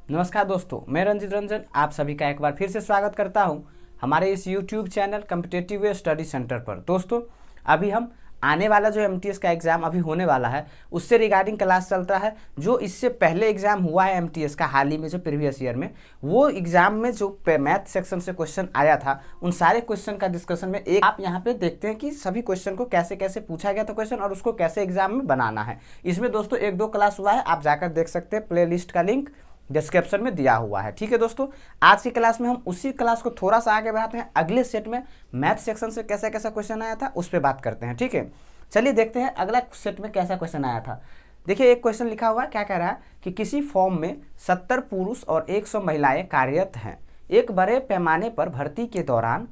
नमस्कार दोस्तों, मैं रंजित रंजन आप सभी का एक बार फिर से स्वागत करता हूं हमारे इस YouTube channel competitive study centre पर। दोस्तों, अभी हम आने वाला जो MTS का एग्ज़ाम अभी होने वाला है उससे रिगार्डिंग क्लास चलता है। जो इससे पहले एग्ज़ाम हुआ है MTS का हाल ही में, जो प्रीवियस ईयर में, वो एग्ज़ाम में जो मैथ सेक्शन से क्वेश्चन आया था उन सारे क्वेश्चन का डिस्कशन में एक आप यहाँ पे देखते हैं कि सभी क्वेश्चन को कैसे कैसे पूछा गया था क्वेश्चन और उसको कैसे एग्जाम में बनाना है। इसमें दोस्तों एक दो क्लास हुआ है, आप जाकर देख सकते हैं, प्ले लिस्ट का लिंक डिस्क्रिप्शन में दिया हुआ है। ठीक है दोस्तों, आज की क्लास में हम उसी क्लास को थोड़ा सा आगे बढ़ाते हैं। अगले सेट में मैथ सेक्शन से कैसा कैसा क्वेश्चन आया था उस पर बात करते हैं। ठीक है, चलिए देखते हैं अगला सेट में कैसा क्वेश्चन आया था। देखिए, एक क्वेश्चन लिखा हुआ है, क्या कह रहा है कि किसी फॉर्म में 70 पुरुष और 100 महिलाएं कार्यरत हैं। एक बड़े पैमाने पर भर्ती के दौरान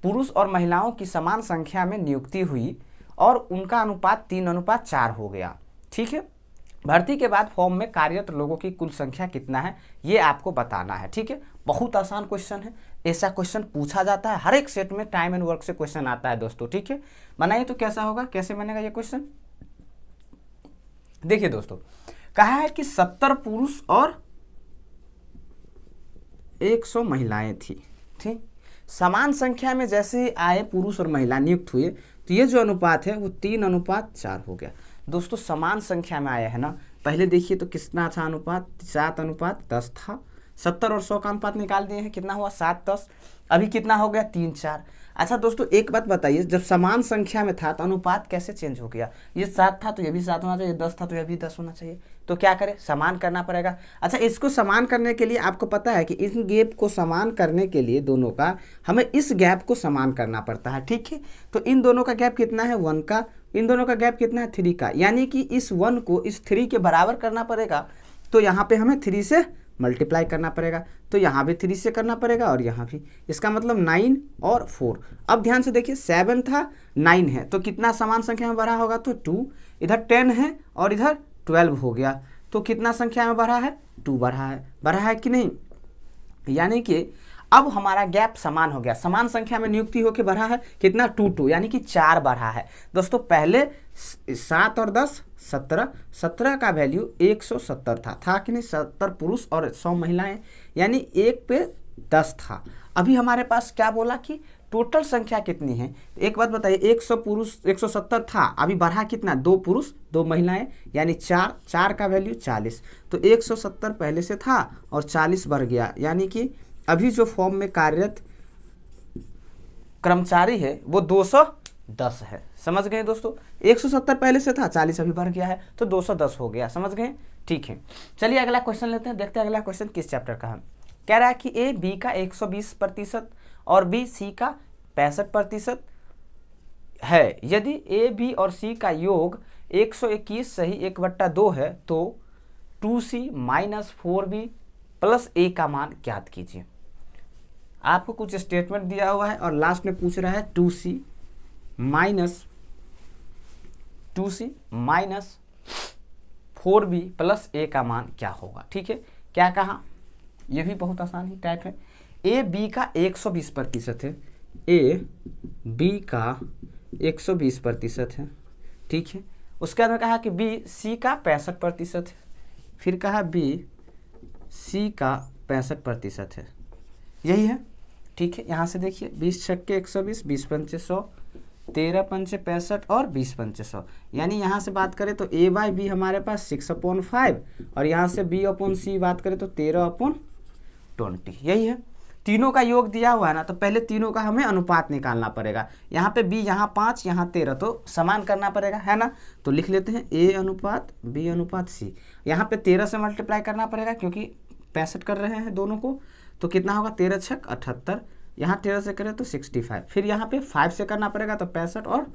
पुरुष और महिलाओं की समान संख्या में नियुक्ति हुई और उनका अनुपात 3:4 हो गया। ठीक है, भर्ती के बाद फॉर्म में कार्यरत लोगों की कुल संख्या कितना है ये आपको बताना है। ठीक है, बहुत आसान क्वेश्चन है, ऐसा क्वेश्चन पूछा जाता है हर एक सेट में, टाइम एंड वर्क से क्वेश्चन आता है दोस्तों। ठीक है, बनाइए तो कैसा होगा, कैसे बनेगा ये क्वेश्चन। देखिए दोस्तों, कहा है कि 70 पुरुष और 100 महिलाएं थी। ठीक, समान संख्या में जैसे ही आए पुरुष और महिला नियुक्त हुए तो ये जो अनुपात है वो 3:4 हो गया। दोस्तों, समान संख्या में आया है ना, पहले देखिए तो कितना था अनुपात, 7:10 था। 70 और 100 का अनुपात निकाल दिए हैं, कितना हुआ 7:10। अभी कितना हो गया 3:4। अच्छा दोस्तों, एक बात बताइए, जब समान संख्या में था तो अनुपात कैसे चेंज हो गया? ये 7 था तो ये भी 7 होना चाहिए, 10 था तो ये भी 10 होना चाहिए। तो क्या करें, समान करना पड़ेगा। अच्छा, इसको समान करने के लिए आपको पता है कि इस गैप को समान करने के लिए दोनों का हमें इस गैप को समान करना पड़ता है। ठीक है, तो इन दोनों का गैप कितना है 1 का, इन दोनों का गैप कितना है 3 का, यानी कि इस 1 को इस 3 के बराबर करना पड़ेगा। तो यहाँ पे हमें 3 से मल्टीप्लाई करना पड़ेगा, तो यहाँ भी 3 से करना पड़ेगा और यहाँ भी। इसका मतलब 9 और 4। अब ध्यान से देखिए, 7 था 9 है, तो कितना समान संख्या में बढ़ा होगा तो 2। इधर 10 है और इधर 12 हो गया, तो कितना संख्या में बढ़ा है 2 बढ़ा है कि नहीं। यानी कि अब हमारा गैप समान हो गया, समान संख्या में नियुक्ति होकर बढ़ा है कितना 2 यानी कि 4 बढ़ा है। दोस्तों, पहले 7 और 10 17, 17 का वैल्यू 170 था कि नहीं, 70 पुरुष और 100 महिलाएं, यानी 1 पे 10 था। अभी हमारे पास क्या बोला कि टोटल संख्या कितनी है। एक बात बताइए, 100 पुरुष 170 था, अभी बढ़ा कितना 2 पुरुष 2 महिलाएं, यानी 4 का वैल्यू 40। तो 170 पहले से था और 40 बढ़ गया, यानी कि अभी जो फॉर्म में कार्यरत कर्मचारी है वो 210 है। समझ गए दोस्तों, 170 पहले से था, 40 अभी बढ़ गया है तो 210 हो गया। समझ गए, ठीक है। चलिए अगला क्वेश्चन लेते हैं, देखते हैं अगला क्वेश्चन किस चैप्टर का है। कह रहा है कि ए बी का 120% और बी सी का 65% है। यदि ए बी और सी का योग 121 सही 1/2 है तो 2c - 4b + a का मान ज्ञात कीजिए। आपको कुछ स्टेटमेंट दिया हुआ है और लास्ट में पूछ रहा है 2c - 4b + a का मान क्या होगा। ठीक है, क्या कहा, यह भी बहुत आसान ही टाइप है। ए बी का 120% है, ए बी का 120% है। ठीक है, उसके बाद में कहा कि बी सी का 65% है, फिर कहा बी सी का 65% है, यही है। ठीक है, यहाँ से देखिए 20 छक्के 120, 20 पंचे 100, 13 पंचे 65 और 20 पंचे 100, यानी यहाँ से बात करें तो ए बाई बी हमारे पास 6/5 और यहाँ से बी अपॉन सी बात करें तो 13/20, यही है। तीनों का योग दिया हुआ है ना, तो पहले तीनों का हमें अनुपात निकालना पड़ेगा। यहाँ पे बी यहाँ 5 यहाँ 13, तो समान करना पड़ेगा, है ना। तो लिख लेते हैं ए अनुपात बी अनुपात सी। यहाँ पे 13 से मल्टीप्लाई करना पड़ेगा क्योंकि 65 कर रहे हैं दोनों को, तो कितना होगा 13 छक 78, यहाँ 13 से करें तो 65, फिर यहाँ पे 5 से करना पड़ेगा तो 65 और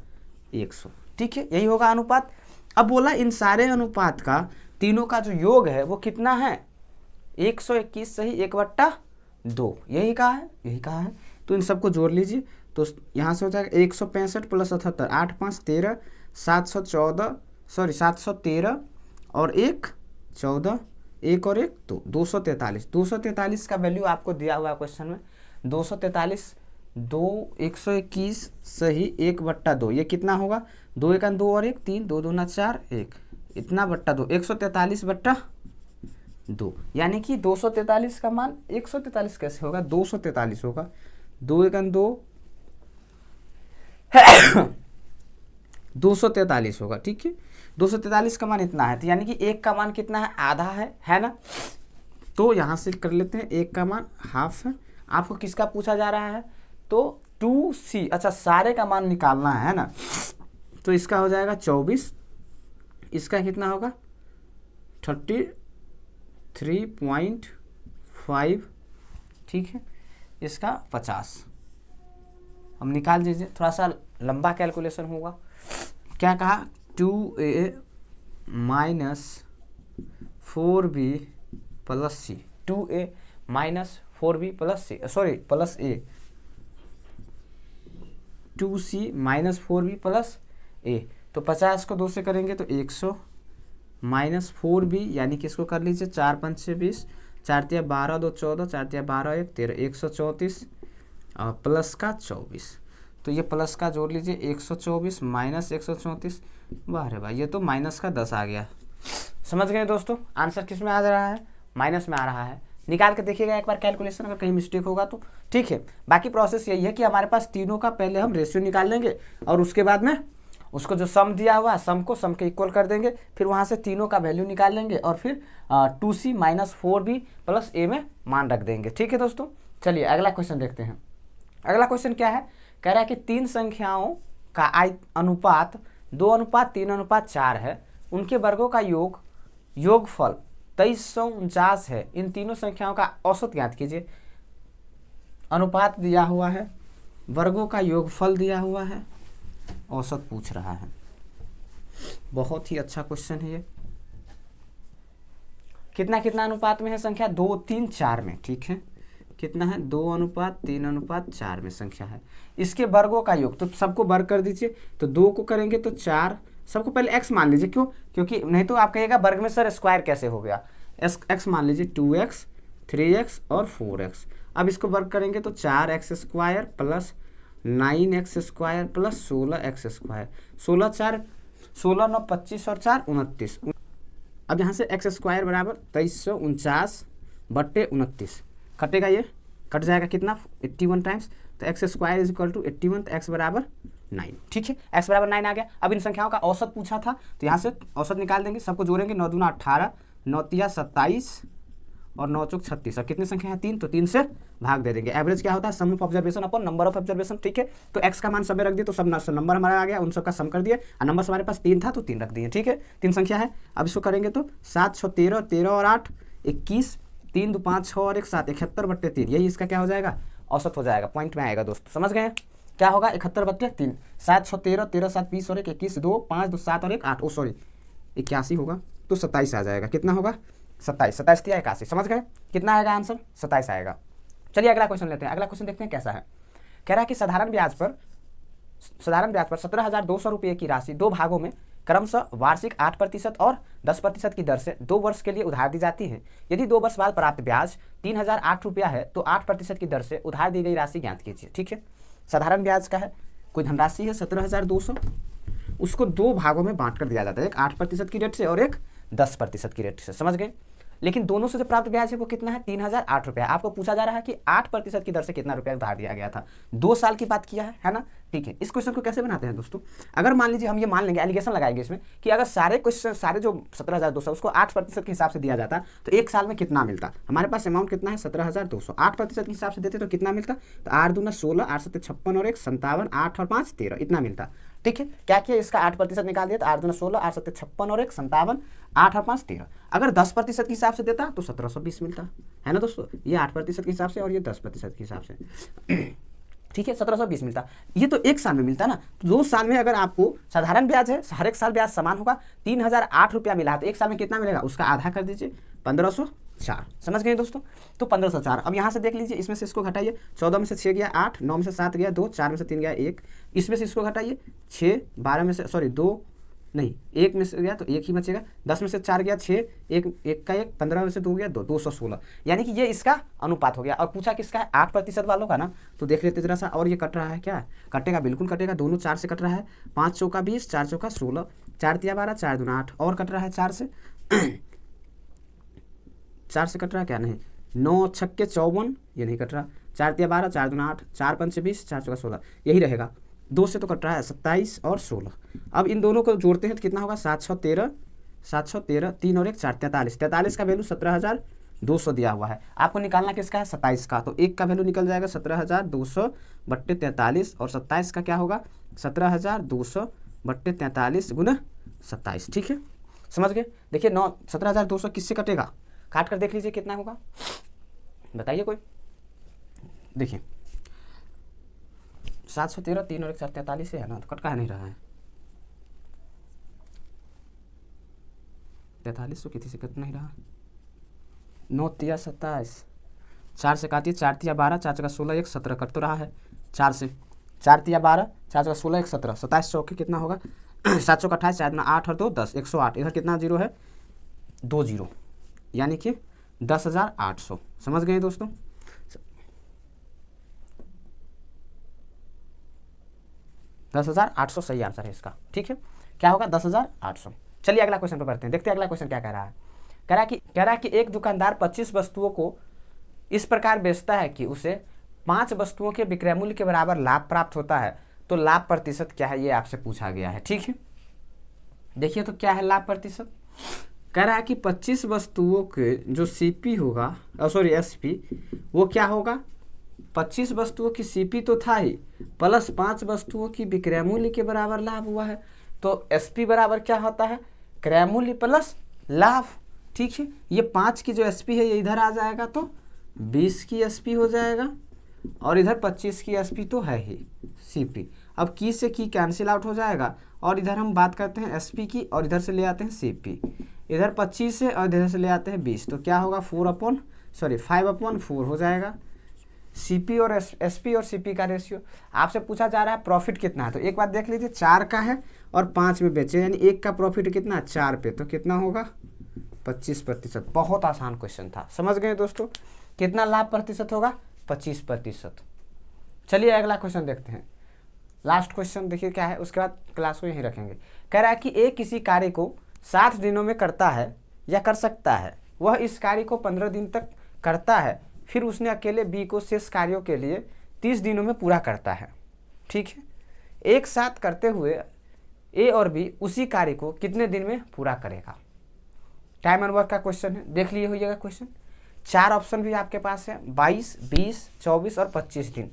100। ठीक है, यही होगा अनुपात। अब बोला इन सारे अनुपात का तीनों का जो योग है वो कितना है 121 सही 1/2, यही कहा है। तो इन सबको जोड़ लीजिए, तो यहाँ से हो जाएगा 165 + 78, 8 5 13, 713 और 1 14, 1 और 1 2, 243। 243 का वैल्यू आपको दिया हुआ है क्वेश्चन में, 243 121 सही 1/2, ये कितना होगा 2 1 2 और 1 3, 2 2 4 1, इतना /2, 143/2 2, यानी कि 243 का मान 143 कैसे होगा, 243 होगा, 2 एकम 2 243 होगा, ठीक है। 243 का मान इतना है, तो यानी कि 1 का मान कितना है, आधा है ना। तो यहाँ से कर लेते हैं, 1 का मान हाफ है। आपको किसका पूछा जा रहा है, तो 2c, अच्छा सारे का मान निकालना है ना, तो इसका हो जाएगा 24, इसका कितना होगा 33.5, ठीक है, इसका 50। हम निकाल दीजिए, थोड़ा सा लंबा कैलकुलेशन होगा। क्या कहा, 2a माइनस 4b प्लस सी, 2a माइनस 4b प्लस सी, सॉरी प्लस ए, 2c माइनस 4b प्लस ए। तो 50 को 2 से करेंगे तो 100 माइनस 4b, यानी कि इसको कर लीजिए 4 5 6 20, 4 तिया 12 2 14, 4 तिया 12 1 13, 134 और प्लस का 24। तो ये प्लस का जोड़ लीजिए, 124 माइनस 134, वाह रे भाई, ये तो माइनस का 10 आ गया। समझ गए दोस्तों, आंसर किस में आ रहा है, माइनस में आ रहा है। निकाल के देखिएगा एक बार कैलकुलेशन, अगर कहीं मिस्टेक होगा तो ठीक है। बाकी प्रोसेस यही है कि हमारे पास तीनों का पहले हम रेशियो निकाल लेंगे और उसके बाद में उसको जो सम दिया हुआ है सम को सम के इक्वल कर देंगे, फिर वहाँ से तीनों का वैल्यू निकाल लेंगे और फिर 2c माइनस 4b प्लस ए में मान रख देंगे, ठीक है दोस्तों। चलिए अगला क्वेश्चन देखते हैं। अगला क्वेश्चन क्या है, कह रहा है कि 3 संख्याओं का अनुपात 2:3:4 है, उनके वर्गों का योगफल 2349 है, इन तीनों संख्याओं का औसत ज्ञात कीजिए। अनुपात दिया हुआ है, वर्गों का योगफल दिया हुआ है, औसत पूछ रहा है। बहुत ही अच्छा क्वेश्चन है ये। कितना कितना अनुपात में है संख्या, 2 3 4 में, ठीक है। कितना है, 2:3:4 में संख्या है। इसके वर्गों का योग, तो सबको वर्ग कर दीजिए, तो 2 को करेंगे तो 4, सबको पहले x मान लीजिए, क्यों, क्योंकि नहीं तो आप कहिएगा वर्ग में सर स्क्वायर कैसे हो गया। x मान लीजिए, 2x 3x और 4x। अब इसको वर्ग करेंगे तो 4x square plus 9x square plus 16x square, 16 4 16 9 25 और 4 29। अब यहाँ से x स्क्वायर बराबर 2349/29 कटेगा, ये कट जाएगा कितना 81 टाइम्स, तो x square is equal to 81, तो x बराबर 9, ठीक है, x बराबर 9 आ गया। अब इन संख्याओं का औसत पूछा था, तो यहाँ से औसत निकाल देंगे, सबको जोड़ेंगे, 9 दूना 18, 9 तिया 27 और 9 चौक 36। अब कितनी संख्या है, 3, तो 3 से भाग दे देंगे। एवरेज क्या होता है, sum of observation upon number of observation, ठीक है। तो x का मान सब में रख दिए, तो सब नंबर हमारा आ गया, उन सबका सम कर दिए, और नंबर हमारे पास 3 था तो 3 रख दिए, ठीक है। 3 संख्या है। अब इसको करेंगे तो 7 6 13, 13 और 8 21, 3 2 5 6 और 1 7, 71/3, यही इसका क्या हो जाएगा, औसत हो जाएगा, पॉइंट में आएगा दोस्तों। समझ गए, क्या होगा 71/3, 7 6 13, 13 7 20 और 1 21, 2 5 2 7 और 1 8, ओ सॉरी 81 होगा, तो 27 आ जाएगा। कितना होगा, 27, 27 तिया 81। समझ गए, कितना आएगा आंसर, 27 आएगा। चलिए अगला क्वेश्चन लेते हैं। अगला क्वेश्चन देखते हैं कैसा है। कह रहा है कि साधारण ब्याज पर 17,200 रुपये की राशि 2 भागों में क्रमशः वार्षिक 8% और 10% की दर से 2 वर्ष के लिए उधार दी जाती है। यदि 2 वर्ष बाद प्राप्त ब्याज 3008 रुपया है तो 8% की दर से उधार दी गई राशि ज्ञात कीजिए, ठीक है। साधारण ब्याज का है, कोई धनराशि है 17,200, उसको 2 भागों में बांट कर दिया जाता है, एक 8% की रेट से और एक 10% की रेट से। समझ गए, लेकिन दोनों से जो प्राप्त ब्याज है वो कितना है, 3008 रुपया। आपको पूछा जा रहा है कि 8% की दर से कितना रुपया उधार दिया गया था, 2 साल की बात किया है ना, ठीक है। इस क्वेश्चन को कैसे बनाते हैं दोस्तों, अगर मान लीजिए हम ये मान लेंगे, एलिगेशन लगाएंगे इसमें कि अगर सारे क्वेश्चन, सारे जो 17,200 उसको 8% के हिसाब से दिया जाता तो 1 साल में कितना मिलता। हमारे पास अमाउंट कितना है 17,200, 8% के हिसाब से देते तो कितना मिलता, तो 8 दूना 16, 8 7 56 और 1 57, 8 और 5 13, इतना मिलता, ठीक है। क्या किया, इसका 8% निकाल दिया, तो 8 दूना 16, 8 7 56 और 1 57, 8 और 5 13। अगर 10% के हिसाब से देता तो 1720 मिलता, है ना दोस्तों। ये 8% के हिसाब से और ये 10% के हिसाब से, ठीक है, 1720 मिलता। ये तो 1 साल में मिलता ना, तो 2 साल में अगर आपको साधारण ब्याज है, हर एक साल ब्याज समान होगा, 3008 रुपया मिला तो 1 साल में कितना मिलेगा, उसका आधा कर दीजिए, 1504। समझ गए दोस्तों, तो 1504। अब यहाँ से देख लीजिए, इसमें से इसको घटाइए, 14 में से 6 गया 8, 9 में से 7 गया 2, 4 में से 3 गया 1, इसमें से इसको घटाइए 6, 12 में से सॉरी 2 नहीं 1 में से गया तो 1 ही बचेगा, 10 में से 4 गया 6, 1 का 1, 15 में से 2 गया 2, 216, यानी कि ये इसका अनुपात हो गया। और पूछा किसका है, 8% वालों का ना, तो देख लेते जरा सा। और ये कट रहा है क्या, कटेगा, बिल्कुल कटेगा, दोनों 4 से कट रहा है, 5 चौका 20, 4 चौका 16, 4 तिया 12, 4 दूना 8, और कट रहा है 4 से 4 से कट रहा है क्या? नहीं। 9 छक्के 54, ये नहीं कट रहा। 4 तिया 12, 4 दूना 8, 4 पंचे 20, 4 चौका 16, यही रहेगा। 2 से तो कट रहा है 27 और 16। अब इन दोनों को जोड़ते हैं तो कितना होगा? 7 6 13, 7 6 13, 3 और 1 4, 43। 43 का वैल्यू 17,200 दिया हुआ है। आपको निकालना किसका है? 27 का। तो 1 का वैल्यू निकल जाएगा 17,200 बट्टे 43, और 27 का क्या होगा? 17,200 बट्टे 43 गुना 27। ठीक है, समझ गए? देखिए 17,200 किससे कटेगा? काट कर देख लीजिए कितना होगा, बताइए कोई। देखिए 713, 3 और 1 4, 43 है ना, तो कट का नहीं रहा है। 43 तो किसी से कट नहीं रहा। 9 तिया 27, 4 से काटिए, 4 तिया 12, 4 चौका 16, 1 17, कट तो रहा है 4 से। 4 तिया 12, 4 चौका 16, 1 17, 27 चौके कितना होगा? 7 चौका 28, 4 8 और 2 10, 108। इधर कितना जीरो है? 2 जीरो, यानी कि 10,800। समझ गए दोस्तों? 10,800 सही आंसर है इसका। ठीक है, क्या होगा? 10,800। चलिए अगला क्वेश्चन पर बढ़ते हैं, देखते हैं अगला क्वेश्चन क्या कह रहा है। कह रहा है कि एक दुकानदार 25 वस्तुओं को इस प्रकार बेचता है कि उसे 5 वस्तुओं के विक्रय मूल्य के बराबर लाभ प्राप्त होता है, तो लाभ प्रतिशत क्या है, ये आपसे पूछा गया है। ठीक है, देखिए तो क्या है लाभ प्रतिशत। कह रहा है कि 25 वस्तुओं के जो सीपी होगा, सॉरी एसपी, वो क्या होगा? 25 वस्तुओं की सीपी तो था ही, प्लस 5 वस्तुओं की विक्रय मूल्य के बराबर लाभ हुआ है। तो एसपी बराबर क्या होता है? क्रय मूल्य प्लस लाभ। ठीक है, ये 5 की जो एसपी है ये इधर आ जाएगा तो 20 की एसपी हो जाएगा, और इधर 25 की एसपी तो है ही सीपी। अब की से की कैंसिल आउट हो जाएगा, और इधर हम बात करते हैं एसपी की, और इधर से ले आते हैं सीपी। इधर 25 है और इधर से ले आते हैं 20, तो क्या होगा? 5/4 हो जाएगा। सीपी और एसपी और सीपी का रेशियो आपसे पूछा जा रहा है प्रॉफिट कितना है, तो एक बात देख लीजिए, 4 का है और 5 में बेचे, यानी 1 का प्रॉफिट कितना? 4 पे, तो कितना होगा? 25%। बहुत आसान क्वेश्चन था, समझ गए दोस्तों? कितना लाभ प्रतिशत होगा? 25%। चलिए अगला क्वेश्चन देखते हैं, लास्ट क्वेश्चन देखिए क्या है, उसके बाद क्लास को यहीं रखेंगे। कह रहा है कि एक किसी कार्य को 60 दिनों में करता है या कर सकता है, वह इस कार्य को 15 दिन तक करता है, फिर उसने अकेले बी को शेष कार्यों के लिए 30 दिनों में पूरा करता है। ठीक है, एक साथ करते हुए ए और बी उसी कार्य को कितने दिन में पूरा करेगा? टाइम एंड वर्क का क्वेश्चन है, देख लिए होइएगा क्वेश्चन। 4 ऑप्शन भी आपके पास है, 22, 20, 24 और 25 दिन।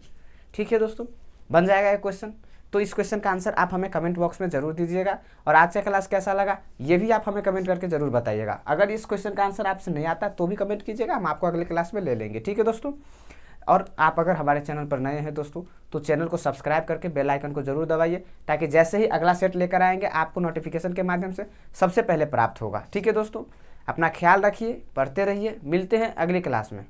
ठीक है दोस्तों, बन जाएगा ये क्वेश्चन। तो इस क्वेश्चन का आंसर आप हमें कमेंट बॉक्स में जरूर दीजिएगा, और आज का क्लास कैसा लगा ये भी आप हमें कमेंट करके जरूर बताइएगा। अगर इस क्वेश्चन का आंसर आपसे नहीं आता तो भी कमेंट कीजिएगा, हम आपको अगले क्लास में ले लेंगे। ठीक है दोस्तों, और आप अगर हमारे चैनल पर नए हैं दोस्तों, तो चैनल को सब्सक्राइब करके बेल आइकन को जरूर दबाइए, ताकि जैसे ही अगला सेट लेकर आएंगे आपको नोटिफिकेशन के माध्यम से सबसे पहले प्राप्त होगा। ठीक है दोस्तों, अपना ख्याल रखिए, पढ़ते रहिए, मिलते हैं अगली क्लास में।